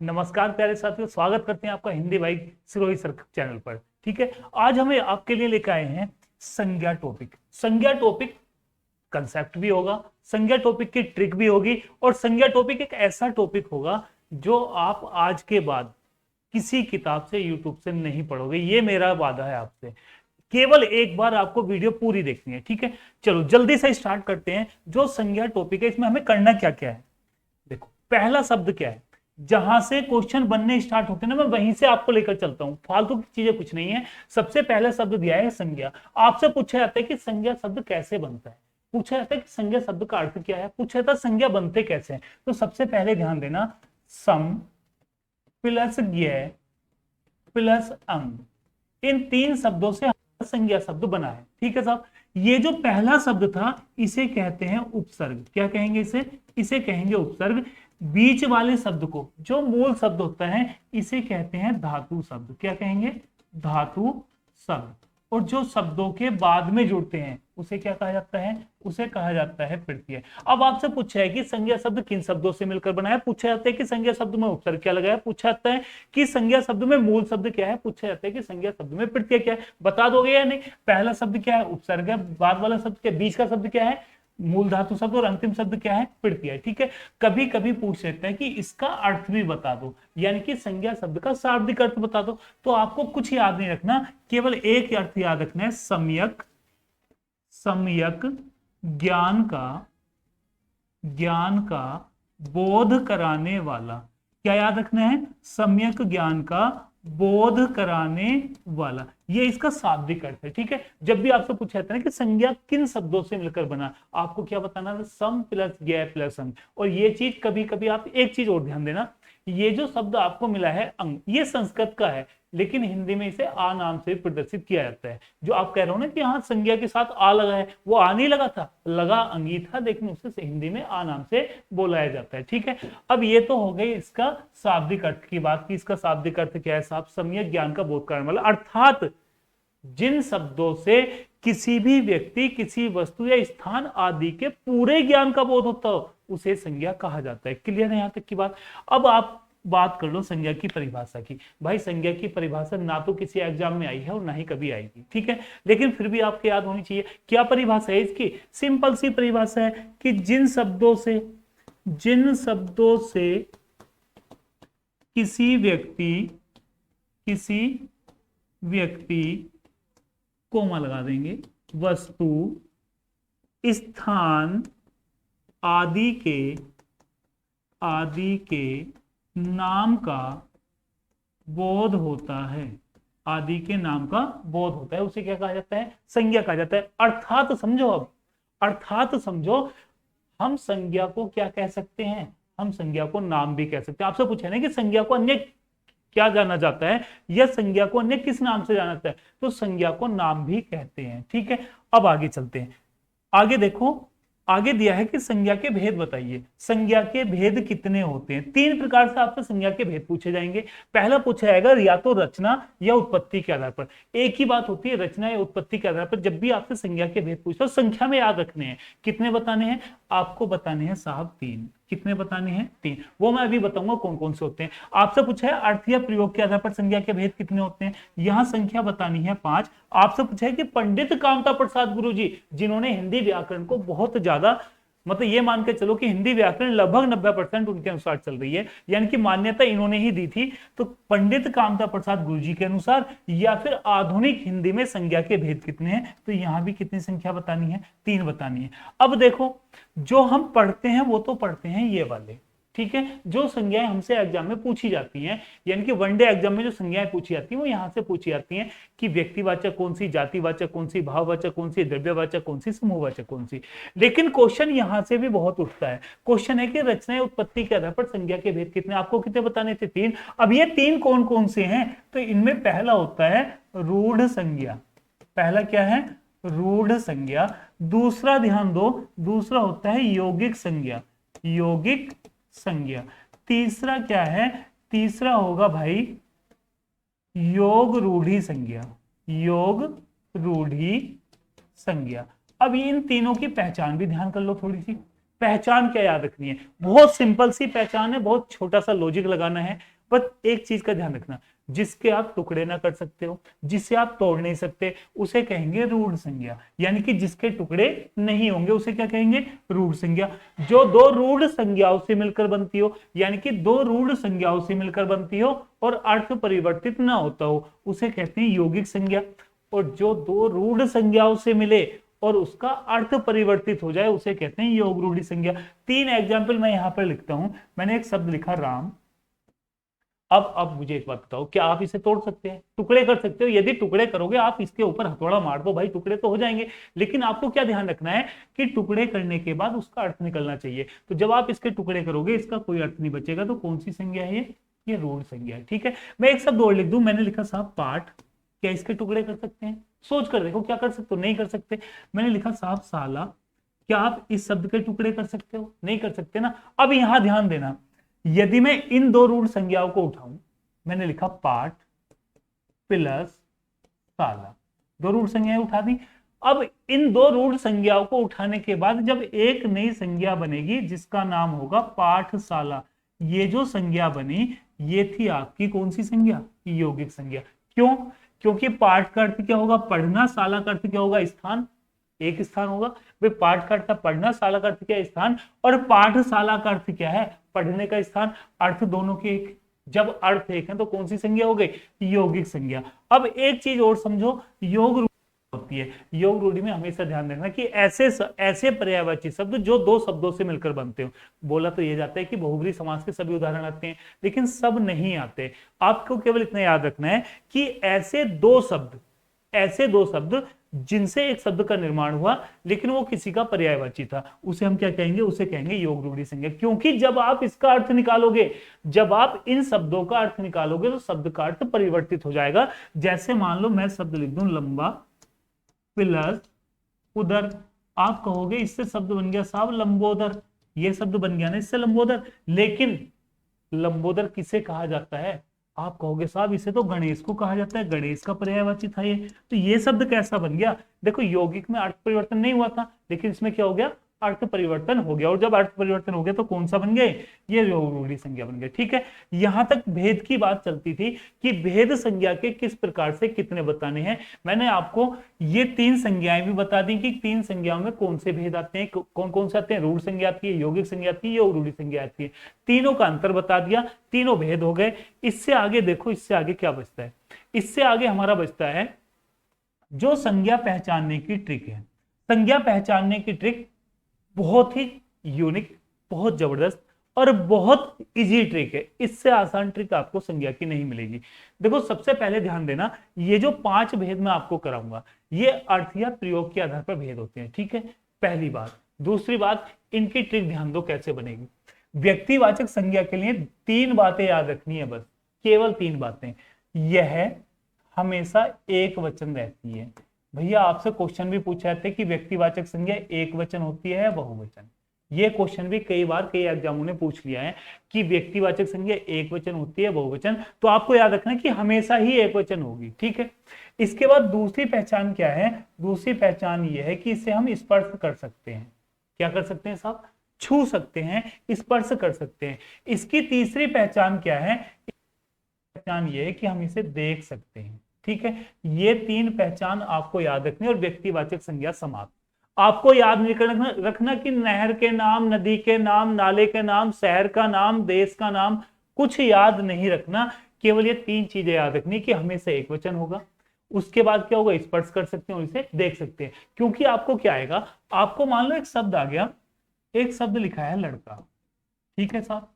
नमस्कार प्यारे साथियों, स्वागत करते हैं आपका हिंदी भाई सिरोही सर चैनल पर। ठीक है, आज हमें आपके लिए लेकर आए हैं संज्ञा टॉपिक। संज्ञा टॉपिक कंसेप्ट भी होगा, संज्ञा टॉपिक की ट्रिक भी होगी, और संज्ञा टॉपिक एक ऐसा टॉपिक होगा जो आप आज के बाद किसी किताब से, यूट्यूब से नहीं पढ़ोगे। ये मेरा वादा है आपसे। केवल एक बार आपको वीडियो पूरी देखनी है। ठीक है, चलो जल्दी से स्टार्ट करते हैं। जो संज्ञा टॉपिक है, इसमें हमें करना क्या क्या है। देखो, पहला शब्द क्या है, जहां से क्वेश्चन बनने स्टार्ट होते हैं ना, मैं वहीं से आपको लेकर चलता हूं, फालतू की चीजें कुछ नहीं है। सबसे पहले शब्द दिया है संज्ञा। आपसे पूछा जाता है कि संज्ञा शब्द कैसे बनता है, पूछा जाता है कि संज्ञा शब्द का अर्थ क्या है, पूछा जाता है संज्ञा बनते कैसे हैं। तो सबसे पहले ध्यान देना, सम प्लस ज्ञ प्लस अंग, इन तीन शब्दों से संज्ञा शब्द बना है। ठीक है साहब, ये जो पहला शब्द था इसे कहते हैं उपसर्ग। क्या कहेंगे इसे कहेंगे उपसर्ग। बीच वाले शब्द को, जो मूल शब्द होता है, इसे कहते हैं धातु शब्द। क्या कहेंगे? धातु शब्द। और जो शब्दों के बाद में जुड़ते हैं उसे क्या कहा जाता है? उसे कहा जाता है प्रत्यय। अब आपसे पूछा है कि संज्ञा शब्द किन शब्दों से मिलकर बना है, पूछा जाता है कि संज्ञा शब्द में उपसर्ग क्या लगा है, पूछा जाता है कि संज्ञा शब्द में मूल शब्द क्या है, पूछा जाता है कि संज्ञा शब्द में प्रत्यय क्या है। बता दोगे या नहीं? पहला शब्द क्या है? उपसर्ग है। बाद वाला शब्द क्या? बीच का शब्द क्या है? मूल धातु शब्द। और अंतिम शब्द क्या है? प्रत्यय। ठीक है, कभी कभी पूछ लेते हैं कि इसका अर्थ भी बता दो, यानी कि संज्ञा शब्द का शाब्दिक अर्थ बता दो। तो आपको कुछ याद नहीं रखना, केवल एक अर्थ याद रखना है, सम्यक ज्ञान का बोध कराने वाला। क्या याद रखना है? सम्यक ज्ञान का बोध कराने वाला, ये इसका शाब्दिक अर्थ है। ठीक है, जब भी आपसे पूछा जाता है कि संज्ञा किन शब्दों से मिलकर बना, आपको क्या बताना है? सम प्लस ज्ञ प्लस अंग। और ये चीज कभी कभी आप एक चीज और ध्यान देना, ये जो शब्द आपको मिला है अंग, ये संस्कृत का है, लेकिन हिंदी में इसे आ नाम से प्रदर्शित किया जाता है। जो आप कह रहे हो ना कि हाँ संज्ञा के साथ आ लगा है, वो आ नहीं लगा था, लगा अंगी था, लेकिन उसे हिंदी में आ नाम से बुलाया जाता है। ठीक है, अब ये तो हो गई इसका शाब्दिक अर्थ की बात की। इसका शाब्दिक अर्थ क्या है साहब? सम्यक ज्ञान का बोध कराने वाला, अर्थात जिन शब्दों से किसी भी व्यक्ति, किसी वस्तु या स्थान आदि के पूरे ज्ञान का बोध होता हो, उसे संज्ञा कहा जाता है। क्लियर है यहां तक की बात? अब आप बात कर लो संज्ञा की परिभाषा की। भाई संज्ञा की परिभाषा ना तो किसी एग्जाम में आई है और ना ही कभी आएगी। ठीक है, लेकिन फिर भी आपको याद होनी चाहिए। क्या परिभाषा है इसकी? सिंपल सी परिभाषा है कि जिन शब्दों से किसी व्यक्ति कोमा लगा देंगे, वस्तु, स्थान आदि के नाम का बोध होता है, आदि के नाम का बोध होता है, उसे क्या कहा जाता है? संज्ञा कहा जाता है। अर्थात समझो, अब अर्थात समझो, हम संज्ञा को क्या कह सकते हैं? हम संज्ञा को नाम भी कह सकते हैं। आपसे पूछा ना कि संज्ञा को अन्य क्या जाना जाता है, या संज्ञा को अन्य किस नाम से जाना जाता है, तो संज्ञा को नाम भी कहते हैं। ठीक है, अब आगे चलते हैं। आगे देखो, आगे दिया है कि संज्ञा के भेद बताइए। संज्ञा के भेद कितने होते हैं? तीन प्रकार से आपसे संज्ञा के भेद पूछे जाएंगे। पहला पूछा जाएगा या तो रचना या उत्पत्ति के आधार पर। एक ही बात होती है, रचना या उत्पत्ति के आधार पर। जब भी आपसे संज्ञा के भेद पूछो, संख्या में याद रखने हैं। कितने बताने हैं आपको? बताने हैं साहब तीन। कितने बताने हैं? तीन। वो मैं अभी बताऊंगा कौन कौन से होते हैं। आपसे पूछा है अर्थ या प्रयोग के आधार पर संज्ञा के भेद कितने होते हैं, यहां संख्या बतानी है 5। आपसे पूछा है कि पंडित कामता प्रसाद गुरुजी, जिन्होंने हिंदी व्याकरण को बहुत ज्यादा, मतलब ये मान के चलो कि हिंदी व्याकरण लगभग 90% उनके अनुसार चल रही है, यानी कि मान्यता इन्होंने ही दी थी। तो पंडित कामता प्रसाद गुरुजी के अनुसार, या फिर आधुनिक हिंदी में संज्ञा के भेद कितने हैं, तो यहां भी कितनी संख्या बतानी है? 3 बतानी है। अब देखो, जो हम पढ़ते हैं वो तो पढ़ते हैं ये वाले, ठीक है, जो संज्ञाएं हमसे एग्जाम में पूछी जाती हैं, यानी कि वनडे एग्जाम में जो संज्ञाएं पूछी जाती हैं वो यहां से पूछी जाती हैं कि व्यक्तिवाचक कौन सी, जातिवाचक कौन सी, भाववाचक कौन सी, द्रव्यवाचक कौन सी, समूहवाचक कौन सी। लेकिन क्वेश्चन यहां से भी बहुत उठता है। क्वेश्चन है कि रचना या उत्पत्ति के आधार पर संज्ञा के भेद कितने? आपको कितने बताने थे? 3। अब ये 3 कौन कौन से हैं? तो इनमें पहला होता है रूढ़ संज्ञा। पहला क्या है? रूढ़ संज्ञा। दूसरा ध्यान दो, दूसरा होता है यौगिक संज्ञा। यौगिक संज्ञा। तीसरा क्या है? तीसरा होगा भाई योग रूढ़ी संज्ञा। योग रूढ़ी संज्ञा। अब इन तीनों की पहचान भी ध्यान कर लो थोड़ी सी। पहचान क्या याद रखनी है, बहुत सिंपल सी पहचान है, बहुत छोटा सा लॉजिक लगाना है। बस एक चीज का ध्यान रखना, जिसके आप टुकड़े ना कर सकते हो, जिसे आप तोड़ नहीं सकते, उसे कहेंगे रूढ़ संज्ञा। यानी कि जिसके टुकड़े नहीं होंगे उसे क्या कहेंगे, रूढ़ संज्ञा। जो दो रूढ़ संज्ञाओं से मिलकर बनती हो, यानी कि दो रूढ़ संज्ञाओं से मिलकर बनती हो और अर्थ परिवर्तित ना होता हो, उसे कहते हैं यौगिक संज्ञा। और जो दो रूढ़ संज्ञाओं से मिले और उसका अर्थ परिवर्तित हो जाए, उसे कहते हैं योग रूढ़ी संज्ञा। तीन एग्जाम्पल मैं यहां पर लिखता हूं। मैंने एक शब्द लिखा राम। अब मुझे एक बात बताओ, क्या आप इसे तोड़ सकते हैं, टुकड़े कर सकते हो? यदि टुकड़े करोगे, आप इसके ऊपर हथौड़ा मार दो भाई, टुकड़े तो हो जाएंगे। लेकिन आपको क्या ध्यान रखना है कि टुकड़े करने के बाद उसका अर्थ निकलना चाहिए। तो जब आप इसके टुकड़े करोगे, इसका कोई अर्थ नहीं बचेगा। तो कौन सी संज्ञा है ये रूढ़ संज्ञा है। ठीक है, मैं एक शब्द और लिख दूं। मैंने लिखा साहब पाठ, क्या इसके टुकड़े कर सकते हैं? सोच कर देखो, क्या कर सकते हो? नहीं कर सकते। मैंने लिखा साहब साला, क्या आप इस शब्द के टुकड़े कर सकते हो? नहीं कर सकते ना। अब यहां ध्यान देना, यदि मैं इन दो रूढ़ संज्ञाओं को उठाऊं, मैंने लिखा पाठ प्लस साला, दो रूढ़ संज्ञाएं उठा दी। अब इन दो रूढ़ संज्ञाओं को उठाने के बाद जब एक नई संज्ञा बनेगी जिसका नाम होगा पाठशाला, ये जो संज्ञा बनी ये थी आपकी कौन सी संज्ञा, यौगिक संज्ञा। क्यों? क्योंकि पाठ का अर्थ क्या होगा, पढ़ना, शाला का अर्थ क्या होगा, स्थान, एक स्थान होगा। वे पाठ का अर्थ पढ़ना, शाला का अर्थ क्या है, स्थान, और पाठशाला का अर्थ क्या है, पढ़ने का स्थान। अर्थ दोनों के एक, जब अर्थ एक है तो कौन सी संज्ञा हो गई, यौगिक संज्ञा। अब एक चीज और समझो, योग रूढ़ी होती है। योग रूढ़ी में हमेशा ध्यान रखना कि ऐसे पर्यायवाची शब्द जो दो शब्दों से मिलकर बनते हो। बोला तो ये जाता है कि बहुब्रीहि समास के सभी उदाहरण आते हैं, लेकिन सब नहीं आते। आपको केवल इतना याद रखना है कि ऐसे दो शब्द जिनसे एक शब्द का निर्माण हुआ लेकिन वो किसी का पर्यायवाची था, उसे हम क्या कहेंगे, उसे कहेंगे योग रूढ़ी संज्ञा। क्योंकि जब आप इसका अर्थ निकालोगे, जब आप इन शब्दों का अर्थ निकालोगे तो शब्द का अर्थ परिवर्तित हो जाएगा। जैसे मान लो मैं शब्द लिख दूं लंबा प्लस उदर, आप कहोगे इससे शब्द बन गया साहब लंबोदर, ये शब्द बन गया ना इससे लंबोदर। लेकिन लंबोदर किसे कहा जाता है, आप कहोगे साहब इसे तो गणेश को कहा जाता है, गणेश का पर्यायवाची था ये। तो ये शब्द कैसा बन गया? देखो यौगिक में अर्थ परिवर्तन नहीं हुआ था, लेकिन इसमें क्या हो गया, अर्थ परिवर्तन हो गया। और जब अर्थ परिवर्तन हो गया तो कौन सा बन गए, ये रूढ़ी संज्ञा बन गए। ठीक है, यहां तक भेद की बात चलती थी कि भेद संज्ञा के किस प्रकार से कितने बताने हैं। मैंने आपको ये तीन संज्ञाएं भी बता दी कि तीन संज्ञाओं में कौन से भेद आते हैं, कौन कौन से आते हैं, रूढ़ संज्ञा आती है, यौगिक संज्ञा आती है, योग रूढ़ी संज्ञा आती है। तीनों का अंतर बता दिया, तीनों भेद हो गए। इससे आगे देखो, इससे आगे क्या बचता है, इससे आगे हमारा बचता है जो संज्ञा पहचानने की ट्रिक है। संज्ञा पहचानने की ट्रिक बहुत ही यूनिक, बहुत जबरदस्त और बहुत इजी ट्रिक है। इससे आसान ट्रिक आपको संज्ञा की नहीं मिलेगी। देखो सबसे पहले ध्यान देना, ये जो 5 भेद मैं आपको कराऊंगा ये अर्थ या प्रयोग के आधार पर भेद होते हैं। ठीक है, पहली बात। दूसरी बात, इनकी ट्रिक ध्यान दो कैसे बनेगी। व्यक्तिवाचक संज्ञा के लिए 3 बातें याद रखनी है, बस केवल 3 बातें। यह हमेशा एक वचन रहती है। भैया आपसे क्वेश्चन भी पूछा जाता है कि व्यक्तिवाचक संज्ञा एक वचन होती है या बहुवचन। ये क्वेश्चन भी कई बार कई एग्जामों ने पूछ लिया है कि व्यक्तिवाचक संज्ञा एक वचन होती है बहुवचन। तो आपको याद रखना कि हमेशा ही एक वचन होगी। ठीक है, इसके बाद दूसरी पहचान क्या है, दूसरी पहचान ये है कि इसे हम स्पर्श कर सकते हैं। क्या कर सकते हैं साहब, छू सकते हैं, स्पर्श कर सकते हैं। इसकी तीसरी पहचान क्या है, पहचान ये है कि हम इसे देख सकते हैं। ठीक है, ये 3 पहचान आपको याद रखनी। और व्यक्तिवाचक संज्ञा समाप्त। आपको याद नहीं रखना कि नहर के नाम, नदी के नाम, नाले के नाम, शहर का नाम, देश का नाम, कुछ याद नहीं रखना। केवल ये 3 चीजें याद रखनी कि हमेशा एक वचन होगा, उसके बाद क्या होगा, स्पर्श कर सकते हैं और इसे देख सकते हैं। क्योंकि आपको क्या आएगा, आपको मान लो एक शब्द आ गया, एक शब्द लिखा है लड़का। ठीक है साहब,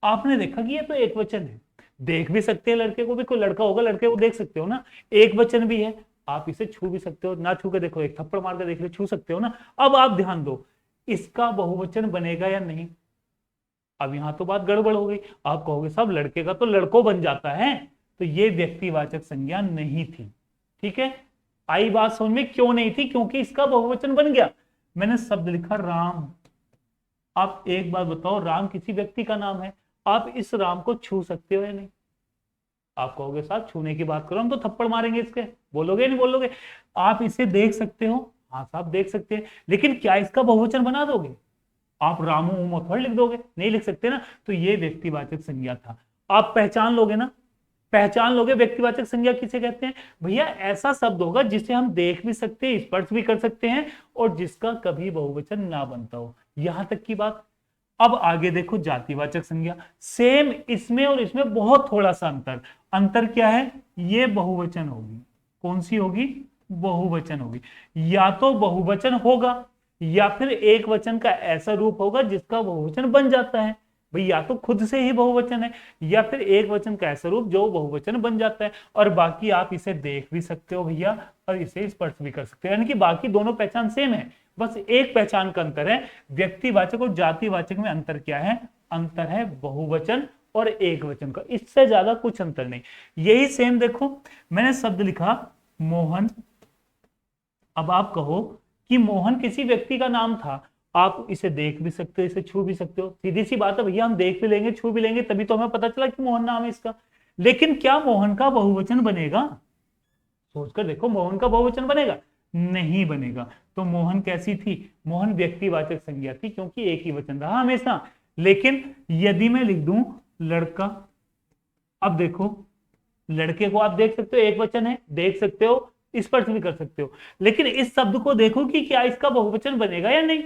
आपने देखा कि ये तो एक वचन है, देख भी सकते हैं लड़के को भी, कोई लड़का होगा लड़के को देख सकते हो ना, एक वचन भी है, आप इसे छू भी सकते हो, ना छू के देखो, एक थप्पड़ मार के देख ले, छू सकते हो ना। अब आप ध्यान दो, इसका बहुवचन बनेगा या नहीं। अब यहां तो बात गड़बड़ हो गई, आप कहोगे साहब लड़के का तो लड़कों बन जाता है, तो ये व्यक्तिवाचक संज्ञा नहीं थी। ठीक है, आई बात समझ में, क्यों नहीं थी, क्योंकि इसका बहुवचन बन गया। मैंने शब्द लिखा राम। आप एक बात बताओ, राम किसी व्यक्ति का नाम है, आप इस राम को छू सकते हो या नहीं। आप कहोगे साहब छूने की बात करो, हम तो थप्पड़ मारेंगे इसके, बोलोगे नहीं बोलोगे। आप इसे देख सकते हो, हाँ साहब देख सकते हैं, लेकिन क्या इसका बहुवचन बना दोगे, आप रामू उमो थोड़ा लिख दोगे, नहीं लिख सकते ना। तो ये व्यक्तिवाचक संज्ञा था। आप पहचान लोगे ना, पहचान लोगे व्यक्तिवाचक संज्ञा किसे कहते हैं। भैया ऐसा शब्द होगा जिसे हम देख भी सकते हैं, स्पर्श भी कर सकते हैं, और जिसका कभी बहुवचन ना बनता हो। यहां तक की बात। अब आगे देखो जातिवाचक संज्ञा, सेम इसमें और इसमें बहुत थोड़ा सा अंतर। अंतर क्या है, ये बहुवचन होगी। कौन सी होगी, बहुवचन होगी। या तो बहुवचन होगा या फिर एक वचन का ऐसा रूप होगा जिसका बहुवचन बन जाता है। भाई या तो खुद से ही बहुवचन है या फिर एक वचन का ऐसा रूप जो बहुवचन बन जाता है। और बाकी आप इसे देख भी सकते हो भैया, और इसे स्पर्श भी कर सकते हो, यानी कि बाकी दोनों पहचान सेम है, बस एक पहचान का अंतर है। व्यक्तिवाचक और जातिवाचक में अंतर क्या है, अंतर है बहुवचन और एक वचन का, इससे ज्यादा कुछ अंतर नहीं। यही सेम देखो, मैंने शब्द लिखा मोहन। अब आप कहो कि मोहन किसी व्यक्ति का नाम था, आप इसे देख भी सकते हो, इसे छू भी सकते हो, सीधी सी बात है भैया, हम देख भी लेंगे छू भी लेंगे तभी तो हमें पता चला कि मोहन नाम है इसका। लेकिन क्या मोहन का बहुवचन बनेगा, सोचकर देखो, मोहन का बहुवचन बनेगा, नहीं बनेगा। तो मोहन कैसी थी, मोहन व्यक्तिवाचक संज्ञा थी, क्योंकि एक ही वचन रहा हमेशा। लेकिन यदि मैं लिख दूं लड़का, अब देखो लड़के को आप देख सकते हो, एक वचन है, देख सकते हो, स्पर्श भी कर सकते हो, लेकिन इस शब्द को देखो कि क्या इसका बहुवचन बनेगा या नहीं।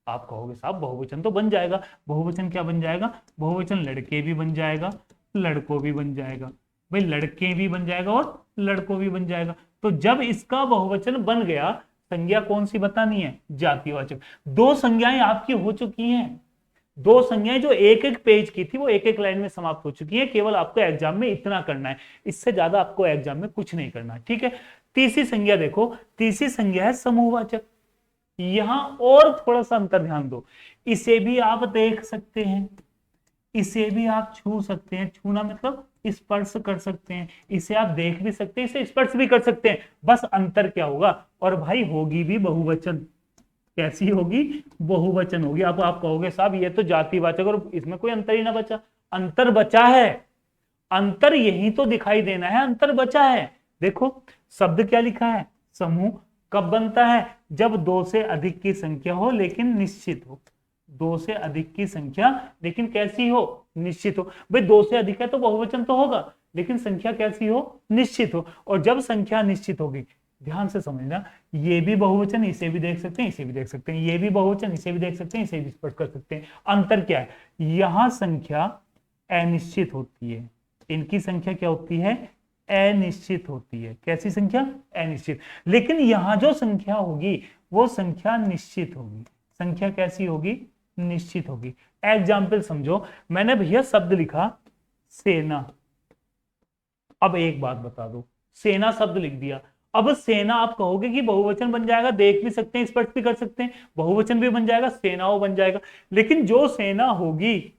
आप कहोगे साहब बहुवचन तो बन जाएगा। बहुवचन क्या बन जाएगा, बहुवचन लड़के भी बन जाएगा, लड़कों भी बन जाएगा। भाई लड़के भी बन जाएगा और लड़कों भी बन जाएगा। तो जब इसका बहुवचन बन गया, संज्ञा कौन सी बतानी है, जातिवाचक। दो संज्ञाएं आपकी हो चुकी हैं, दो संज्ञाएं जो एक एक पेज की थी वो एक एक लाइन में समाप्त हो चुकी है। केवल आपको एग्जाम में इतना करना है, इससे ज्यादा आपको एग्जाम में कुछ नहीं करना है, ठीक है। तीसरी संज्ञा देखो, तीसरी संज्ञा है समूहवाचक। यहां और थोड़ा सा अंतर ध्यान दो, इसे भी आप देख सकते हैं, इसे भी आप छू सकते हैं, छूना मतलब स्पर्श कर सकते हैं, इसे आप देख भी सकते हैं, इसे स्पर्श भी कर सकते हैं। बस अंतर क्या होगा, और भाई होगी भी बहुवचन। कैसी होगी, बहुवचन होगी। अब आप कहोगे साहब ये तो जातिवाचक और इसमें कोई अंतर ही ना बचा। अंतर बचा है, अंतर यही तो दिखाई देना है, अंतर बचा है। देखो शब्द क्या लिखा है, समूह कब बनता है, जब दो से अधिक की संख्या हो लेकिन निश्चित हो। दो से अधिक की संख्या लेकिन कैसी हो, निश्चित हो। भाई दो से अधिक है तो बहुवचन तो होगा, लेकिन संख्या कैसी हो, निश्चित हो। और जब संख्या निश्चित होगी, ध्यान से समझना, ये भी बहुवचन, इसे भी देख सकते हैं, इसे भी देख सकते हैं, ये भी बहुवचन, इसे भी देख सकते हैं, इसे भी स्पर्श कर सकते हैं। अंतर क्या है, यहां संख्या अनिश्चित होती है, इनकी संख्या क्या होती है, अनिश्चित होती है। कैसी संख्या, अनिश्चित। लेकिन यहां जो संख्या होगी वो संख्या निश्चित होगी। संख्या कैसी होगी, निश्चित होगी। एग्जाम्पल समझो, मैंने भैया शब्द लिखा सेना। अब एक बात बता दो, सेना शब्द लिख दिया, अब सेना आप कहोगे कि बहुवचन बन जाएगा, देख भी सकते हैं, स्पर्श भी कर सकते हैं, बहुवचन भी बन जाएगा, सेनाओं बन जाएगा। लेकिन जो सेना होगी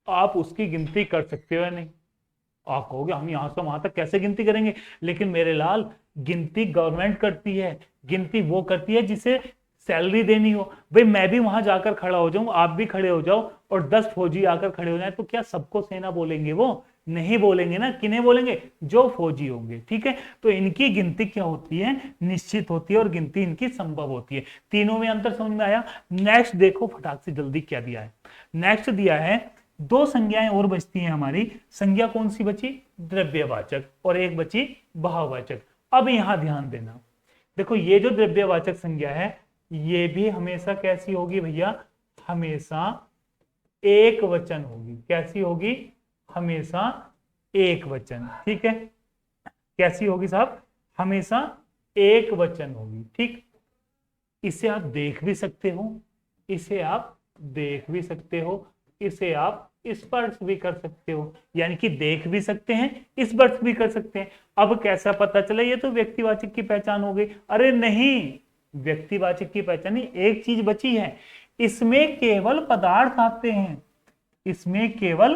आप उसकी गिनती कर सकते हो या नहीं। आप कहोगे हम यहां से वहां तक कैसे गिनती करेंगे, लेकिन मेरे लाल गिनती गवर्नमेंट करती है, गिनती वो करती है जिसे सैलरी देनी हो। भाई मैं भी वहां जाकर खड़ा हो जाऊं, आप भी खड़े हो जाओ और 10 फौजी आकर खड़े हो जाए, तो क्या सबको सेना बोलेंगे, वो नहीं बोलेंगे ना। किन्हें बोलेंगे, जो फौजी होंगे, ठीक है। तो इनकी गिनती क्या होती है, निश्चित होती है, और गिनती इनकी संभव होती है। तीनों में अंतर समझ में आया। नेक्स्ट देखो फटाक से जल्दी क्या दिया है, नेक्स्ट दिया है दो संज्ञाएं और बचती हैं हमारी। संज्ञा कौन सी बची, द्रव्यवाचक, और एक बची भाववाचक। अब यहां ध्यान देना, देखो ये जो द्रव्यवाचक संज्ञा है ये भी हमेशा कैसी होगी भैया, हमेशा एक वचन होगी। कैसी होगी, हमेशा एक वचन, ठीक है। कैसी होगी साहब, हमेशा एक वचन होगी, ठीक। इसे आप देख भी सकते हो, इसे आप देख भी सकते हो, इसे आप स्पर्श भी कर सकते हो, यानी कि देख भी सकते हैं, स्पर्श भी कर सकते हैं। अब कैसा पता चला, ये तो व्यक्तिवाचक की पहचान हो गई। अरे नहीं, व्यक्तिवाचक की पहचान नहीं, एक चीज बची है, इसमें केवल पदार्थ आते हैं, इसमें केवल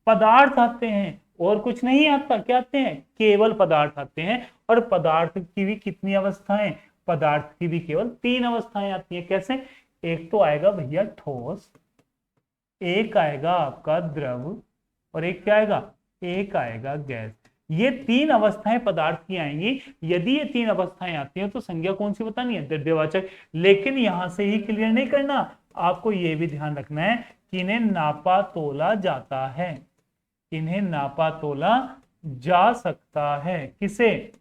पदार्थ आते हैं और कुछ नहीं आता। क्या आते हैं, केवल पदार्थ आते हैं। और पदार्थ की भी कितनी अवस्थाएं, पदार्थ की भी केवल 3 अवस्थाएं आती है। कैसे, एक तो आएगा भैया ठोस, एक आएगा आपका द्रव, और एक क्या आएगा, एक आएगा गैस। ये 3 अवस्थाएं पदार्थ की आएंगी। यदि ये 3 अवस्थाएं आती हैं तो संज्ञा कौन सी बतानी है, द्रव्यवाचक। लेकिन यहां से ही क्लियर नहीं करना, आपको ये भी ध्यान रखना है कि इन्हें नापा तोला जाता है, इन्हें नापा तोला जा सकता है। किसे?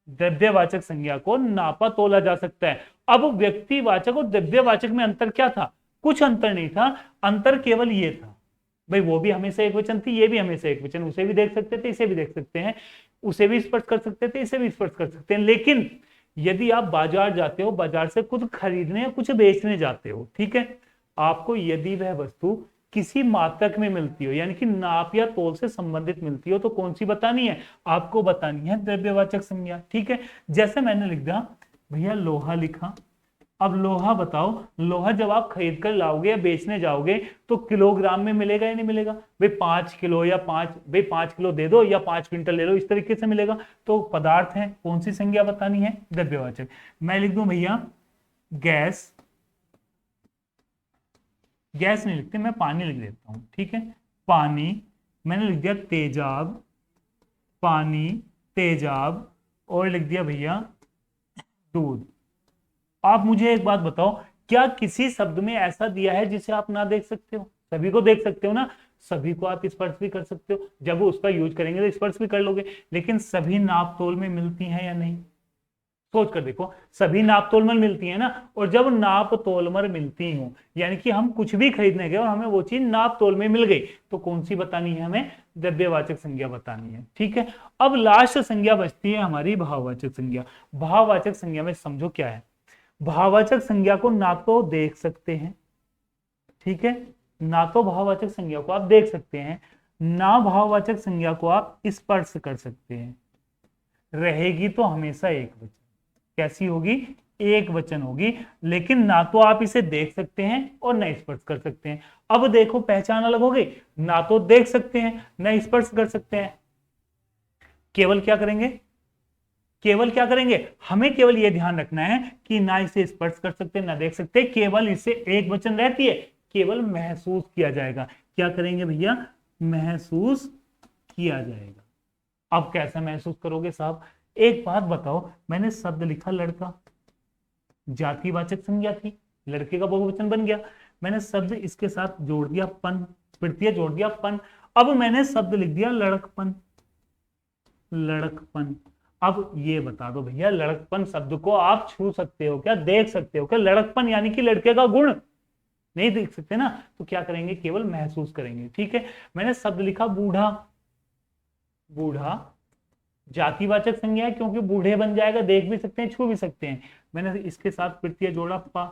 द्रव्यवाचक संज्ञा को नापा तोला जा सकता है। अब व्यक्तिवाचक और द्रव्यवाचक में अंतर क्या था? कुछ अंतर नहीं था, अंतर केवल ये था, भाई वो भी हमेशा एक वचन थी, ये भी हमेशा एक वचन, उसे भी देख सकते थे, इसे भी देख सकते हैं, उसे भी स्पर्श कर सकते थे, इसे भी स्पर्श कर सकते हैं। लेकिन यदि आप बाजार जाते हो, बाजार से कुछ खरीदने या कुछ बेचने जाते हो, ठीक है, आपको यदि वह वस्तु किसी मात्रक में मिलती हो, यानी कि नाप या तोल से संबंधित मिलती हो, तो कौन सी बतानी है? आपको बतानी है द्रव्यवाचक संज्ञा। ठीक है, जैसे मैंने लिख दिया भैया लोहा लिखा। अब लोहा बताओ, लोहा जब आप खरीद कर लाओगे या बेचने जाओगे तो किलोग्राम में मिलेगा या नहीं मिलेगा? भाई 5 किलो या 5 किलो दे दो या 5 क्विंटल ले लो, इस तरीके से मिलेगा। तो पदार्थ है, कौन सी संज्ञा बतानी है? द्रव्यवाचक। मैं लिख दूं भैया गैस, गैस नहीं लिखते, मैं पानी लिख देता हूं, ठीक है, पानी। मैंने लिख दिया तेजाब, पानी, तेजाब, और लिख दिया भैया दूध। आप मुझे एक बात बताओ, क्या किसी शब्द में ऐसा दिया है जिसे आप ना देख सकते हो? सभी को देख सकते हो ना, सभी को आप स्पर्श भी कर सकते हो, जब वो उसका यूज करेंगे तो स्पर्श भी कर लोगे। लेकिन सभी नाप तोल में मिलती हैं या नहीं? सोच कर देखो, सभी नाप तोल में मिलती है ना। और जब नाप तोल में मिलती हो, यानी कि हम कुछ भी खरीदने गए और हमें वो चीज नाप तोल में मिल गई, तो कौन सी बतानी है? हमें द्रव्यवाचक संज्ञा बतानी है। ठीक है, अब लास्ट संज्ञा बचती है हमारी भाववाचक संज्ञा। भाववाचक संज्ञा में समझो क्या है। भाववाचक संज्ञा को ना तो देख सकते हैं, ठीक है, ना तो भाववाचक संज्ञा को आप देख सकते हैं, ना भाववाचक संज्ञा को आप स्पर्श कर सकते हैं। रहेगी तो हमेशा एक वचन। कैसी होगी? एक वचन होगी। लेकिन ना तो आप इसे देख सकते हैं और न स्पर्श कर सकते हैं। अब देखो पहचान अलग हो गई, ना तो देख सकते हैं न स्पर्श कर सकते हैं, केवल क्या करेंगे? केवल क्या करेंगे? हमें केवल यह ध्यान रखना है कि ना इसे स्पर्श कर सकते ना देख सकते, केवल इसे एक वचन रहती है, केवल महसूस किया जाएगा। क्या करेंगे भैया? महसूस किया जाएगा। अब कैसा महसूस करोगे साहब? एक बात बताओ, मैंने शब्द लिखा लड़का, जातिवाचक संज्ञा थी, लड़के का बहुवचन बन गया। मैंने शब्द इसके साथ जोड़ दिया पन, प्रत्यय जोड़ दिया पन। अब मैंने शब्द लिख दिया लड़कपन, लड़कपन। अब ये बता दो भैया, लड़कपन शब्द को आप छू सकते हो क्या? देख सकते हो क्या? लड़कपन यानी कि लड़के का गुण नहीं देख सकते ना, तो क्या करेंगे? केवल महसूस करेंगे। ठीक है, मैंने शब्द लिखा बूढ़ा, बूढ़ा जातिवाचक संज्ञा है क्योंकि बूढ़े बन जाएगा, देख भी सकते हैं छू भी सकते हैं। मैंने इसके साथ प्रत्यय जोड़ा पा,